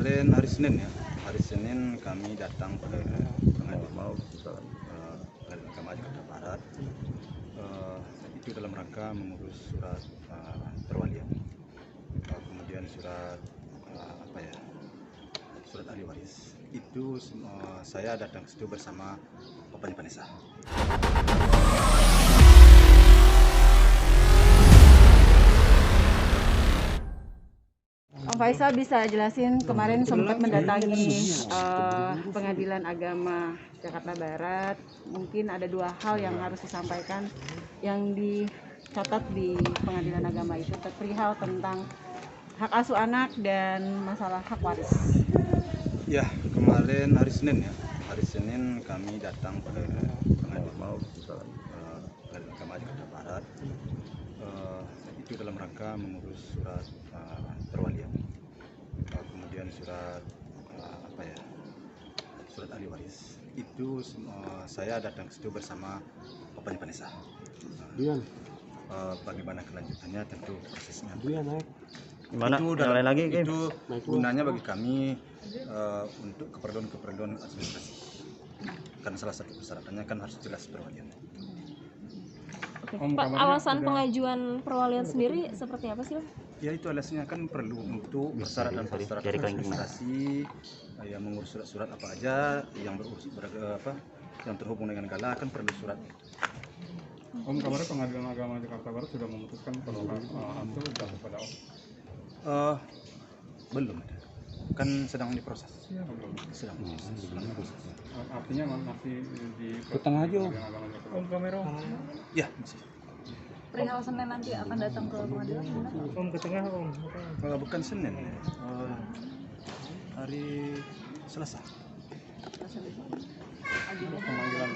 kemarin hari Senin kami datang ke pengadilan agama Jakarta Barat. Itu dalam rangka mengurus surat perwalian, kemudian surat surat ahli waris. Itu saya datang ke situ bersama Bapak Vanessa. Om Faisal bisa jelasin kemarin sempat mendatangi Pengadilan Agama Jakarta Barat. Mungkin ada dua hal yang harus disampaikan yang dicatat di Pengadilan Agama itu perihal tentang hak asuh anak dan masalah hak waris. Ya, kemarin hari Senin kami datang ke pengadilan agama Jakarta Barat. Itu dalam rangka mengurus surat perwalian, kemudian surat surat ahli waris. Itu saya datang ke situ bersama Bapak Vanessa. Bagaimana kelanjutannya tentu prosesnya. Gimana? Itu gunanya bagi kami untuk keperluan administrasi. Karena salah satu persyaratannya kan harus jelas perwalian. Pak, alasan pengajuan perwalian sendiri seperti apa sih? Ya, itu alasannya kan perlu untuk persyaratan administrasi, yang mengurus surat-surat apa aja yang yang terhubung dengan Gala kan perlu surat. Om, kemarin Pengadilan Agama Jakarta Barat sudah memutuskan kalau Abdul jatuh pada Om. Belum ada, kan sedang diproses. Sedang diproses. Artinya masih di Ketengah aja. Pengadilan Agama Jakarta Barat. Om, kamera. Ya, masih. Perihal Senin nanti akan datang ke pengadilan, benar? Om, ke tengah Om. Bukan Senin, hari Selasa. Pemanggilan.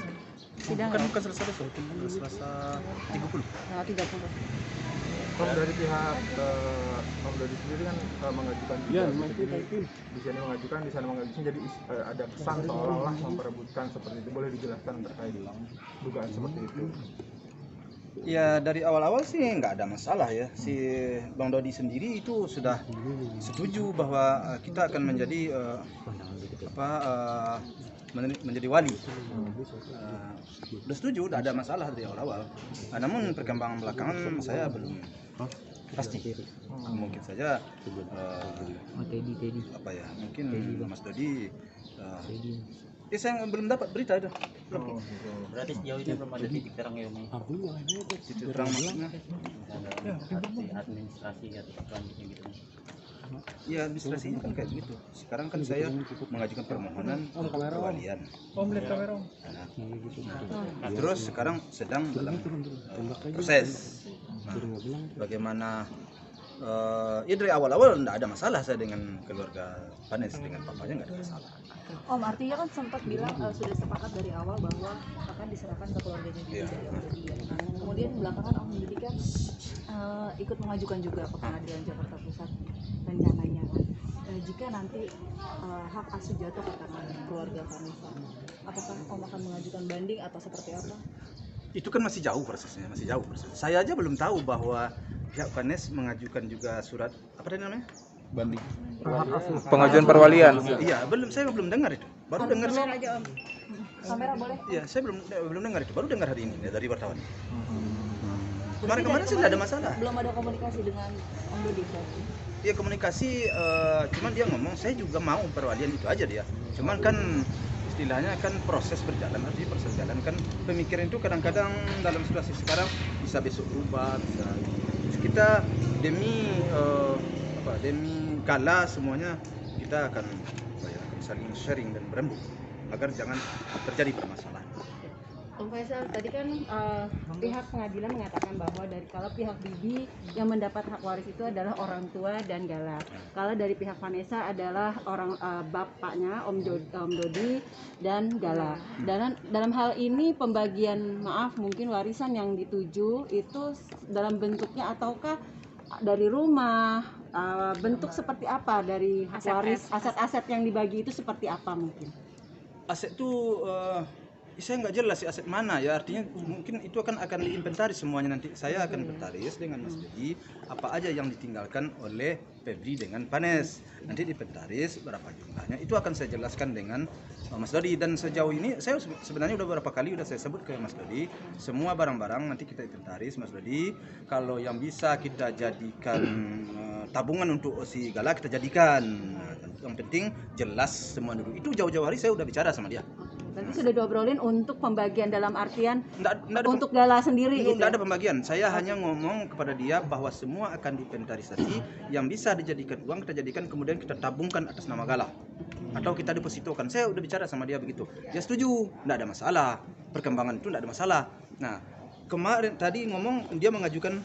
Sidang Bukan Selasa besok, Selasa 30. 30. Om, dari pihak Om Dodi sendiri kan mengajukan juga di sana mengajukan jadi ada kesan seolah-olah memperebutkan seperti itu. Boleh dijelaskan terkait dugaan seperti itu? Ya, dari awal-awal sih nggak ada masalah ya. Si Bang Dodi sendiri itu sudah setuju bahwa kita akan menjadi menjadi wali. Udah setuju, udah ada masalah dari awal-awal. Namun perkembangan belakangan saya belum pasti. Mungkin saja mungkin Mas Dodi saya belum dapat berita itu. Berarti sejauh ini belum ada titik terang ya, Om? Titik terang maksudnya? Administrasi atau selanjutnya gitu. Ya, administrasinya kan kayak gitu. Sekarang kan saya mengajukan permohonan perwalian. Lihat kamera Om. Terus sekarang sedang dalam proses. Bagaimana? Ya dari awal-awal tidak ada masalah saya dengan keluarga Vanessa, dengan papanya nggak ada masalah. Om, artinya kan sempat bilang sudah sepakat dari awal bahwa akan diserahkan ke keluarganya Didi dari Om Dodi. Kemudian belakangan Om Dodi kan ikut mengajukan juga ke Pengadilan Jakarta Pusat rencananya kan. Jika nanti hak asuh jatuh ke tangan keluarga Vanessa, apakah Om akan mengajukan banding atau seperti apa? Itu kan masih jauh prosesnya, Saya aja belum tahu bahwa pihak Vanessa mengajukan juga surat apa tadi namanya? Banding. Pengajuan perwalian. Iya, saya belum dengar itu. Baru dengar. Kamera aja Om. Kamera boleh? Iya, saya belum dengar itu. Baru dengar hari ini ya, dari wartawan. Kemarin sih tidak ada masalah. Belum ada komunikasi dengan Om Dodi berarti? Iya, komunikasi, cuman dia ngomong saya juga mau perwalian itu aja dia. Cuman kan istilahnya kan proses berjalan, kan pemikiran itu kadang-kadang dalam situasi sekarang bisa besok berubah, bisa. Terus kita demi Gala semuanya kita akan saling sharing dan berembuk agar jangan terjadi permasalahan. Om Faisal, tadi kan pihak pengadilan mengatakan bahwa kalau pihak Bibi yang mendapat hak waris itu adalah orang tua dan Gala. Kalau dari pihak Vanessa adalah bapaknya Om Dodi dan Gala. Dalam hal ini pembagian mungkin warisan yang dituju itu dalam bentuknya ataukah dari rumah, bentuk seperti apa dari hak waris, aset-aset yang dibagi itu seperti apa mungkin? Aset itu saya nggak jelas si aset mana ya, artinya mungkin itu akan diinventaris semuanya nanti. Saya akan inventaris dengan Mas Dodi apa aja yang ditinggalkan oleh Febri dengan Vanes. Nanti diinventaris berapa jumlahnya, itu akan saya jelaskan dengan Mas Dodi. Dan sejauh ini saya sebenarnya udah beberapa kali udah saya sebut ke Mas Dodi, semua barang-barang nanti kita inventaris Mas Dodi. Kalau yang bisa kita jadikan tabungan untuk si Gala kita jadikan. Nah, yang penting jelas semua dulu. Itu jauh-jauh hari saya udah bicara sama dia. Berarti sudah diobrolin untuk pembagian dalam artian Nggak ada untuk Gala sendiri gitu. Tidak ada pembagian. Saya hanya ngomong kepada dia bahwa semua akan diinventarisasi, yang bisa dijadikan uang kita jadikan, kemudian kita tabungkan atas nama Gala atau kita depositokan. Saya udah bicara sama dia begitu. Dia setuju, tidak ada masalah. Perkembangan itu tidak ada masalah. Nah, kemarin tadi ngomong dia mengajukan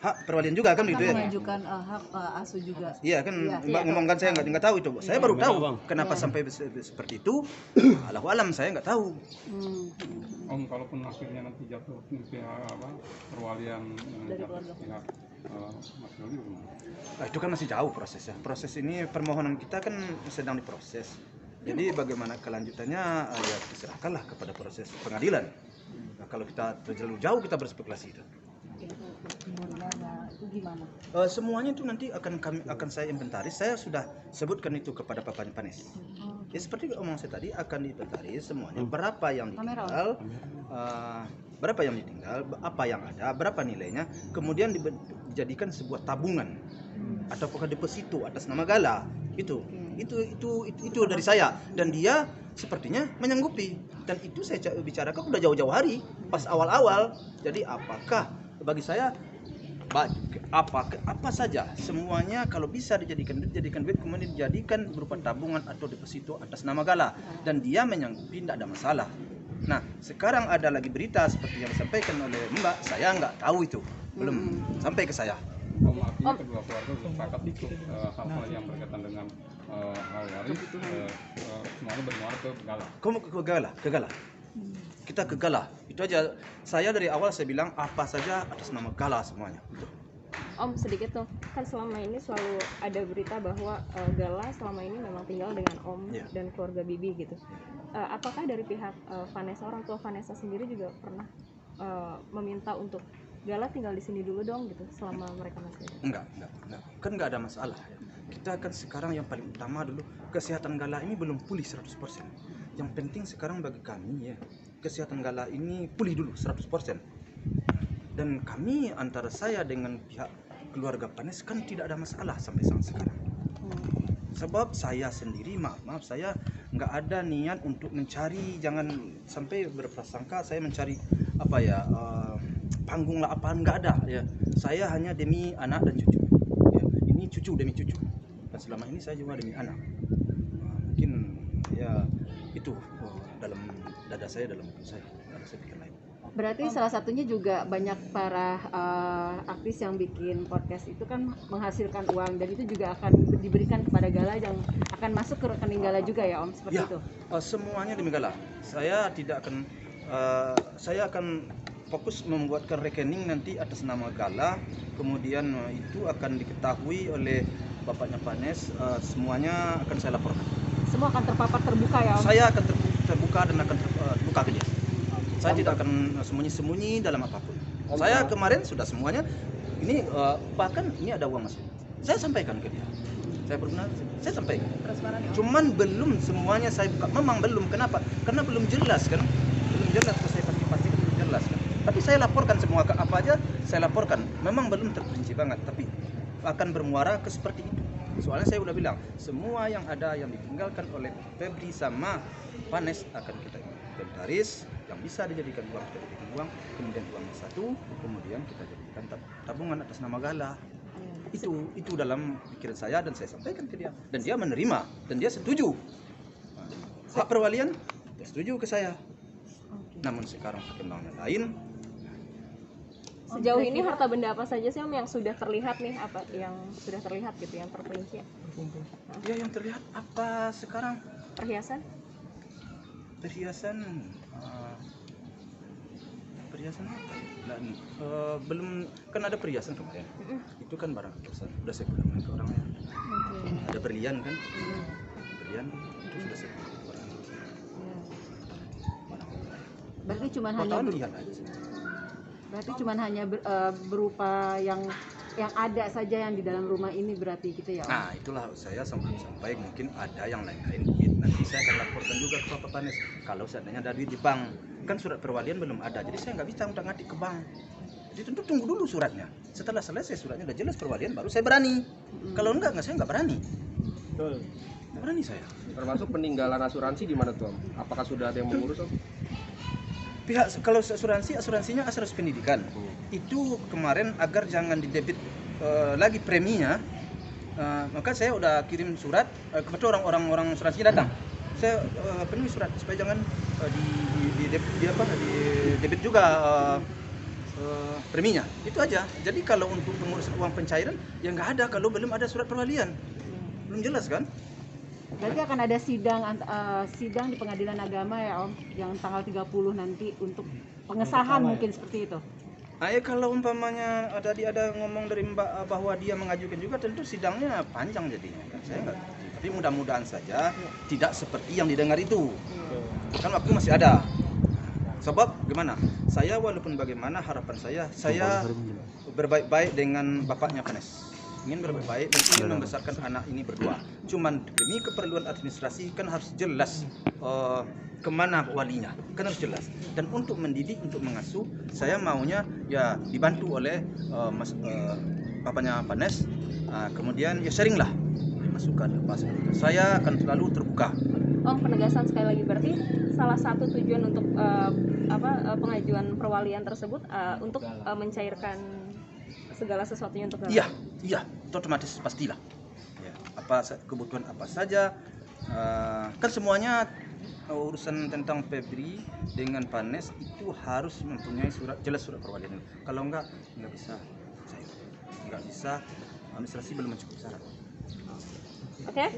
hak perwalian juga kan gitu ya. Mengajukan hak asuh juga. Iya kan, Mbak ngomongkan saya nggak tahu itu. Saya baru tahu kenapa sampai seperti itu. Allahu alam, saya nggak tahu. Om, kalaupun akhirnya nanti jatuh pihak perwalian jatuh pihak Mas Dodi gimana? Nah, itu kan masih jauh prosesnya. Proses ini permohonan kita kan sedang diproses. Jadi bagaimana kelanjutannya ya diserahkanlah kepada proses pengadilan. Nah, kalau kita terlalu jauh kita berspekulasi itu. Itu gimana? Semuanya itu nanti akan saya inventaris. Saya sudah sebutkan itu kepada Papanya Vanes. Ya seperti omong saya tadi, akan diinventaris semuanya. Berapa yang ditinggal, berapa yang ditinggal, apa yang ada, berapa nilainya, kemudian dijadikan sebuah tabungan ataupun deposito atas nama Gala. Itu dari saya, dan dia sepertinya menyanggupi, dan itu saya bicarakan udah jauh-jauh hari pas awal-awal. Jadi apakah bagi saya apa saja semuanya kalau bisa dijadikan duit, kemudian dijadikan berupa tabungan atau deposito atas nama Gala, dan dia menyanggupi, tidak ada masalah. Nah, sekarang ada lagi berita seperti yang disampaikan oleh Mbak, saya nggak tahu itu, belum sampai ke saya. Om, artinya kedua keluarga sudah sepakat itu hal-hal yang berkaitan dengan hal waris semuanya bermuara ke Gala. Kamu ke Gala. Kita ke Gala. Itu aja. Saya dari awal saya bilang apa saja atas nama Gala semuanya. Om, sedikit tuh, kan selama ini selalu ada berita bahwa Gala selama ini memang tinggal dengan Om dan keluarga Bibi gitu. Apakah dari pihak Vanessa, orang tua Vanessa sendiri juga pernah meminta untuk Gala tinggal di sini dulu dong gitu selama mereka masih ada? Enggak. Kan enggak ada masalah ya. Kita kan sekarang yang paling utama dulu, kesehatan Gala ini belum pulih 100%. Yang penting sekarang bagi kami ya, kesehatan Gala ini pulih dulu 100%. Dan kami antara saya dengan pihak keluarga Vanes kan tidak ada masalah sampai saat sekarang. Sebab saya sendiri, maaf saya nggak ada niat untuk mencari, jangan sampai berprasangka saya mencari panggung lah apaan, nggak ada ya. Saya hanya demi anak dan cucu ya. Ini cucu demi cucu, dan selama ini saya juga demi anak. Mungkin ya itu dalam dada saya, dalam hati saya, ada saya pikir lain. Berarti salah satunya juga banyak para artis yang bikin podcast itu kan menghasilkan uang, dan itu juga akan diberikan kepada Gala yang akan masuk ke rekening Gala juga ya Om, seperti itu? Semuanya demi Gala. Saya tidak akan saya akan fokus membuatkan rekening nanti atas nama Gala, kemudian itu akan diketahui oleh bapaknya Vanes, semuanya akan saya laporkan. Semua akan terpapar terbuka ya Om? Saya akan terbuka dan akan terbuka ke dia. Saya tidak akan sembunyi-sembunyi dalam apapun. Saya kemarin sudah semuanya, ini bahkan ini ada uang masuk. Saya sampaikan ke dia. Saya benar, saya sampaikan. Cuman belum semuanya saya buka. Memang belum. Kenapa? Karena belum jelas kan. Belum jelas. Saya pasti belum jelas kan. Tapi saya laporkan semua, ke apa aja saya laporkan. Memang belum terperinci banget, tapi akan bermuara ke seperti itu. Soalnya saya udah bilang, semua yang ada yang ditinggalkan oleh Febri sama Vanes akan kita inventaris. Yang bisa dijadikan uang kita jadikan uang, kemudian uangnya satu, kemudian kita jadikan tabungan atas nama Gala. Itu dalam pikiran saya, dan saya sampaikan ke dia, dan dia menerima, dan dia setuju. Hak perwalian dia setuju ke saya. Namun sekarang perkembangannya lain. Sejauh ini harta benda apa saja sih Om yang sudah terlihat nih, apa yang sudah terlihat gitu, yang terperinci? Ya, yang terlihat apa sekarang? Perhiasan apa? Belum, kan ada perhiasan kemarin. Itu kan barang perhiasan. Udah saya pulang ke orangnya. Ada berlian kan? Berlian itu sudah saya pulang ke orang. Berarti cuman Kalau hanya tahu lihat aja. berarti cuman hanya berupa yang ada saja yang di dalam rumah ini berarti gitu ya Om? Nah itulah saya sampai mungkin ada yang lain-lain. Nanti saya akan laporkan juga ke Bapak Panes. Kalau seandainya ada duit di bank, kan surat perwalian belum ada, jadi saya nggak bisa ngatik ke bank. Jadi tentu tunggu dulu suratnya. Setelah selesai suratnya udah jelas perwalian, baru saya berani. Kalau enggak saya nggak berani. Betul. Nggak berani saya. Termasuk peninggalan asuransi di mana tuh Om? Apakah sudah ada yang mengurus Om? Kalau asuransinya asuransi pendidikan itu kemarin agar jangan didebit lagi preminya, maka saya udah kirim surat kepada orang-orang asuransi datang. Saya penuhi surat supaya jangan di debit juga preminya. Itu aja. Jadi kalau untuk pengurus uang pencairan ya nggak ada kalau belum ada surat perwalian. Belum jelas kan? Berarti akan ada sidang di Pengadilan Agama ya Om, yang tanggal 30 nanti untuk pengesahan mungkin seperti itu. Ya kalau umpamanya ada ngomong dari Mbak bahwa dia mengajukan juga, tentu sidangnya panjang jadinya. Saya nggak, tapi mudah-mudahan saja tidak seperti yang didengar itu. Kan waktu masih ada. Sebab gimana? Saya walaupun bagaimana harapan saya berbaik-baik dengan bapaknya Panes. Ingin berbaik dan ingin membesarkan anak ini berdua. Cuman demi keperluan administrasi kan harus jelas kemana walinya, kan harus jelas. Dan untuk mendidik, untuk mengasuh, saya maunya ya dibantu oleh bapaknya Panes. Kemudian ya sharing lah, masukan apa seperti itu. Saya akan selalu terbuka. Om, penegasan sekali lagi, berarti salah satu tujuan untuk pengajuan perwalian tersebut untuk mencairkan segala sesuatunya untuk Iya, itu otomatis pastilah. Ya, apa kebutuhan apa saja, kan semuanya urusan tentang Febri dengan Panes itu harus mempunyai jelas surat perwalian. Kalau nggak bisa, nggak bisa, administrasi belum mencukupi syarat. Oke.